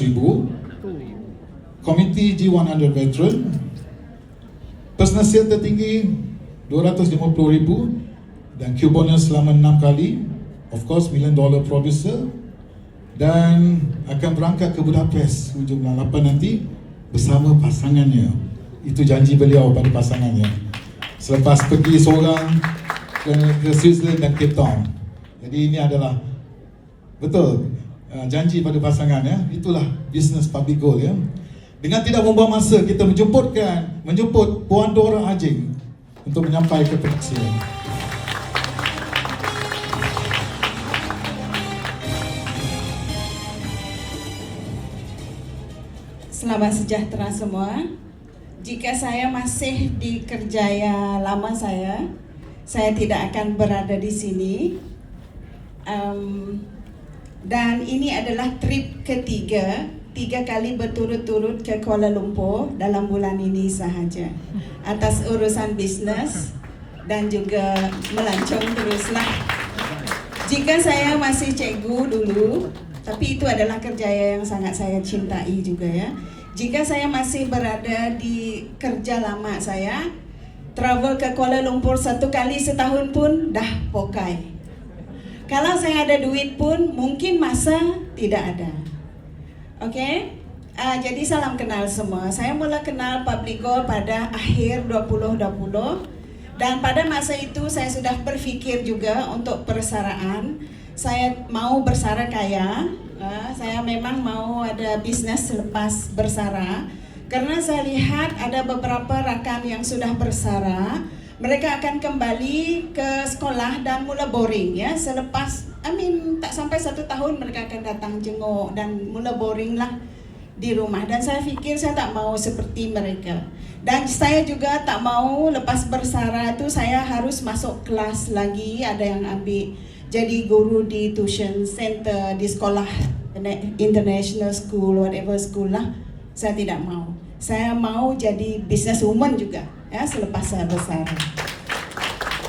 ribu, komiti G100 veteran, personal sale tertinggi 250,000 dan Q bonus selama 6 kali, of course $1 million producer, dan akan berangkat ke Budapest hujung bulan 8 nanti bersama pasangannya. Itu janji beliau pada pasangannya selepas pergi seorang ke Switzerland dan Cape Town. Jadi ini adalah betul janji pada pasangan, ya. Itulah bisnes public goal, ya. Dengan tidak membuang masa, kita menjemput Puan Dora Hajing untuk menyampaikan penyaksian. Selamat sejahtera semua. Jika saya masih di kerjaya lama saya tidak akan berada di sini. Dan ini adalah trip ketiga, 3 kali berturut-turut ke Kuala Lumpur dalam bulan ini sahaja. Atas urusan bisnes dan juga melancong teruslah. Jika saya masih cikgu dulu, tapi itu adalah kerjaya yang sangat saya cintai juga, ya. Jika saya masih berada di kerja lama saya, travel ke Kuala Lumpur 1 kali setahun pun dah pokai. Kalau saya ada duit pun mungkin masa tidak ada. Oke? Jadi salam kenal semua. Saya mula kenal Public Goal pada akhir 2020. Dan pada masa itu saya sudah berfikir juga untuk persaraan. Saya mau bersara kaya. Saya memang mau ada bisnes selepas bersara. Karena saya lihat ada beberapa rakan yang sudah bersara, mereka akan kembali ke sekolah dan mula boring, ya. Selepas, tak sampai 1 tahun mereka akan datang jenguk dan mula boring lah di rumah. Dan saya fikir saya tak mau seperti mereka. Dan saya juga tak mau lepas bersara itu saya harus masuk kelas lagi, ada yang ambil jadi guru di tuition center, di sekolah international school, whatever school lah. Saya tidak mau. Saya mau jadi businesswoman juga, ya, selepas saya bersara.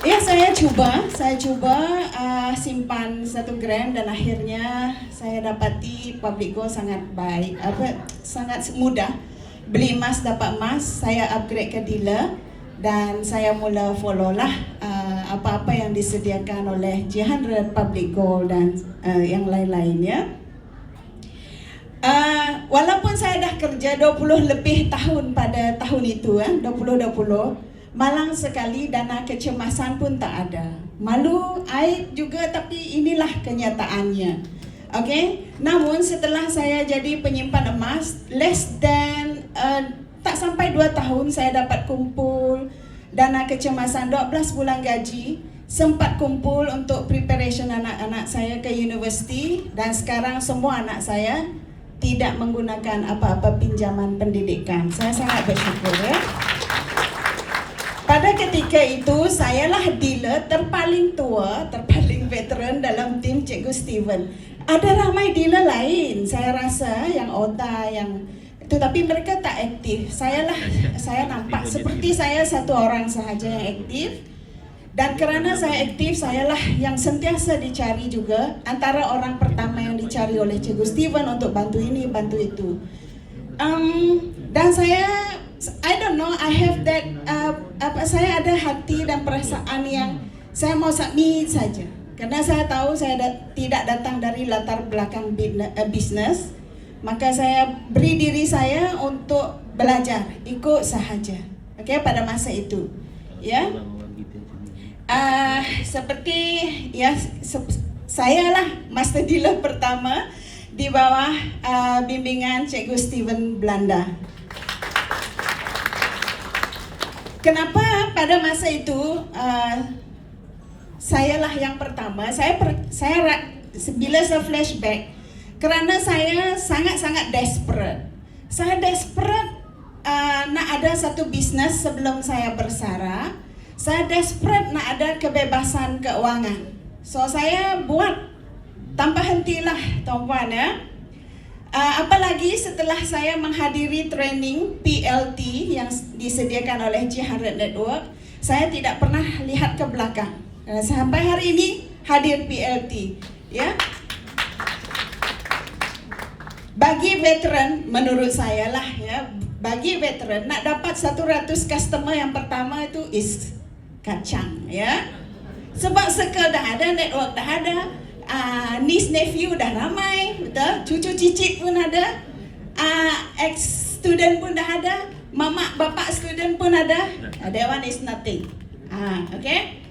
Ya, saya coba simpan 1 gram dan akhirnya saya dapati Public Goal sangat baik, sangat mudah. Beli emas dapat emas, saya upgrade ke dealer dan saya mula follow lah apa-apa yang disediakan oleh G100, Public Goal dan yang lain-lainnya. Walaupun saya dah kerja 20 lebih tahun pada tahun itu, 2020, malang sekali dana kecemasan pun tak ada. Malu, aib juga, tapi inilah kenyataannya. Okay? Namun setelah saya jadi penyimpan emas, less than tak sampai 2 tahun saya dapat kumpul dana kecemasan 12 bulan gaji, sempat kumpul untuk preparation anak-anak saya ke universiti, dan sekarang semua anak saya tidak menggunakan apa-apa pinjaman pendidikan. Saya sangat bersyukur, ya. Pada ketika itu, sayalah dealer terpaling tua, terpaling veteran dalam tim Cikgu Steven. Ada ramai dealer lain, saya rasa, yang OTA, yang tetapi mereka tak aktif. Saya nampak seperti saya satu orang sahaja yang aktif. Dan kerana saya aktif, sayalah yang sentiasa dicari juga, antara orang pertama yang dicari oleh Cikgu Steven untuk bantu ini, bantu itu. Dan saya, I don't know, I have that, saya ada hati dan perasaan yang saya mau submit saja. Karena saya tahu saya tidak datang dari latar belakang bisnes, maka saya beri diri saya untuk belajar, ikut sahaja. Okay, pada masa itu, ya. Seperti, ya, saya lah master dealer pertama di bawah bimbingan Cikgu Steven Belanda. Kenapa pada masa itu saya lah yang pertama? Bila saya flashback, kerana saya sangat-sangat desperate. Saya desperate nak ada satu bisnes sebelum saya bersara. Saya desperate nak ada kebebasan keuangan. So saya buat tanpa hentilah, tuan-puan, ya. Apalagi setelah saya menghadiri training PLT yang disediakan oleh G100 Network, saya tidak pernah lihat ke belakang. Sampai hari ini hadir PLT, ya. Bagi veteran, menurut saya lah ya, bagi veteran nak dapat 100 customer yang pertama itu is kacang ya. Sebab circle dah ada, network dah ada, niece nephew dah ramai, betul? Cucu cicit pun ada, ex student pun dah ada, mamak bapak student pun ada. That one is nothing. Okay.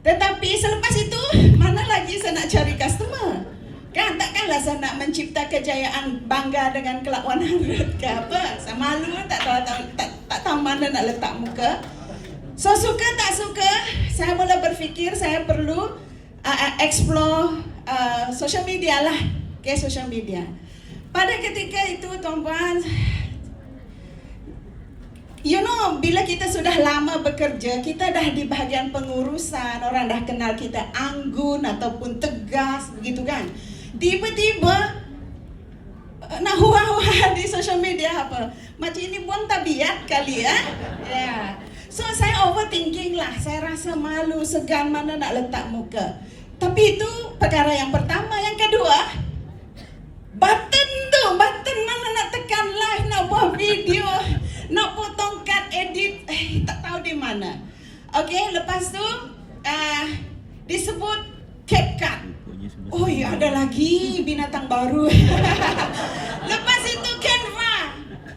Tetapi selepas itu mana lagi saya nak cari customer? Kan takkanlah saya nak mencipta kejayaan bangga dengan Club 100 ke apa? Saya malu tak tahu mana nak letak muka. So suka tak suka, saya mula berfikir saya perlu explore social media lah. Okay, social media. Pada ketika itu tuan-puan, you know, bila kita sudah lama bekerja, kita dah di bahagian pengurusan, orang dah kenal kita anggun ataupun tegas, begitu kan? Tiba-tiba nak hua-hua di social media apa? Macam ini pun tabiat kali ya. Yeah. So saya overthinking lah. Saya rasa malu, segan mana nak letak muka. Tapi itu perkara yang pertama. Yang kedua, button mana nak tekan live, nak buat video, nak potong cut, edit, tak tahu di mana. Okay, lepas tu disebut CapCut. Oh ya, ada lagi binatang baru. Lepas itu Canva.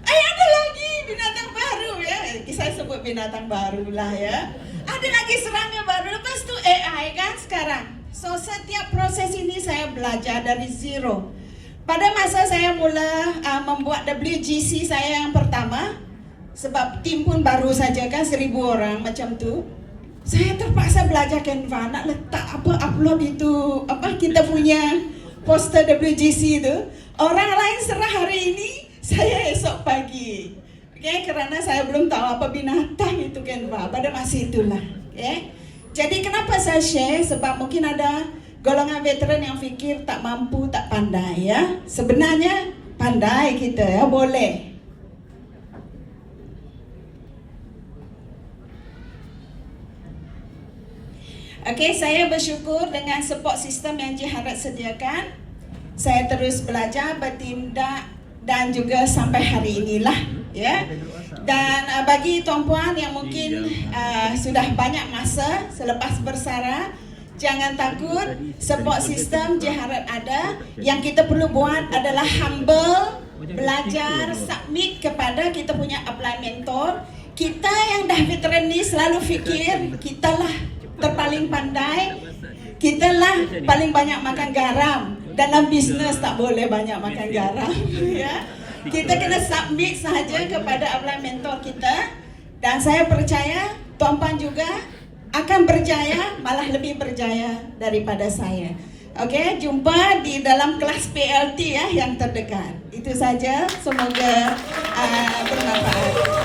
Ada lagi binatang baru ya. Saya sebut binatang baru lah ya. Ada lagi serangga baru. Lepas itu AI kan sekarang. So setiap proses ini saya belajar dari zero. Pada masa saya mula membuat WGC saya yang pertama, sebab tim pun baru saja kan, 1,000 orang macam tu. Saya terpaksa belajar Canva, nak letak upload itu kita punya poster WGC itu. Orang lain serah hari ini, saya esok pagi. Okay, kerana saya belum tahu apa binatang itu Canva pada masa itulah. Okay. Jadi kenapa saya share? Sebab mungkin ada golongan veteran yang fikir tak mampu, tak pandai ya. Sebenarnya pandai kita ya, boleh. Okey, saya bersyukur dengan support sistem yang Jiharat sediakan. Saya terus belajar, bertindak dan juga sampai hari inilah ya. Dan bagi tuan-puan yang mungkin sudah banyak masa selepas bersara, jangan takut, support sistem Jiharat ada. Yang kita perlu buat adalah humble, belajar, submit kepada kita punya apply mentor. Kita yang dah veteran ni selalu fikir kitalah terpaling pandai, kitalah paling banyak makan garam. Dalam bisnes tak boleh banyak makan garam ya. Kita kena submit sahaja kepada apply mentor kita. Dan saya percaya tuan-puan juga akan berjaya, malah lebih berjaya daripada saya. Okey, jumpa di dalam kelas PLT ya yang terdekat. Itu saja, semoga bermanfaat.